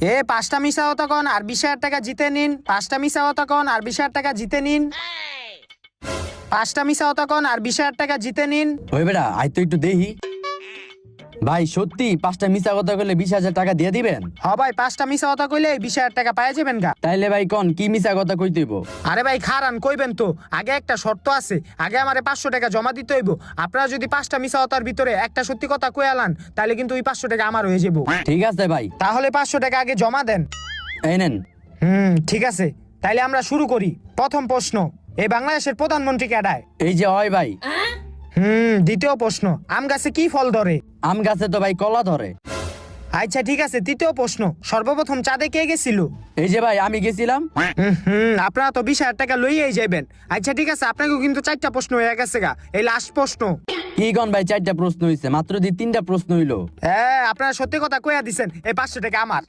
পাঁচটা মিশা হতো কোন আর 20,000 টাকা জিতে নিন। পাঁচটা মিশা হতো কোন আর 20,000 টাকা জিতে নিন। পাঁচটা মিশা হতো কোন আর 20,000 টাকা জিতে নিন। ওই বেটা আই তো একটু দেখি। ভাই সত্যি 5টা মিছা কথা কইলে 20,000 টাকা দিয়ে দিবেন? ভাই পাঁচটা মিশা হতো কইলে 20,000 টাকা পাওয়া যাবেন গা। তাইলে ভাই কোন কি মিছা কথা কইতে হইব? আরে ভাই খারান কইবেন তো, আগে একটা শর্ত আছে, আগে আমারে 500 টাকা জমা দিতে হইব। আপনারা যদি পাঁচটা মিশা হতার ভিতরে একটা সত্যি কথা কই আলান, তাহলে কিন্তু ওই 500 টাকা আমার হয়ে যাবো। ঠিক আছে ভাই, তাহলে 500 টাকা আগে জমা দেন। এই নেন। ঠিক আছে, তাইলে আমরা শুরু করি। প্রথম প্রশ্ন, এই বাংলাদেশের প্রধানমন্ত্রী কেডায়? এই যে হয় ভাই। দ্বিতীয় প্রশ্ন, আম গাছে কি ফল ধরে? আম গাছে তো ভাই কলা ধরে। আচ্ছা ঠিক আছে, তৃতীয় প্রশ্ন, সর্বপ্রথম চাঁদে কে গেছিল? এই যে ভাই আমি গেছিলাম। আপনারা তো 20,000 টাকা লইয়াই যাবেন। আচ্ছা ঠিক আছে, আপনাকেও কিন্তু 4টা প্রশ্ন হয়ে গেছে গা। এই লাস্ট প্রশ্ন। কি কোন ভাই 4টা প্রশ্ন হইছে, মাত্র 3টা প্রশ্ন হইলো। হ্যাঁ, আপনারা সত্যি কথা কইয়া দিছেন, এই 500 টাকা আমার।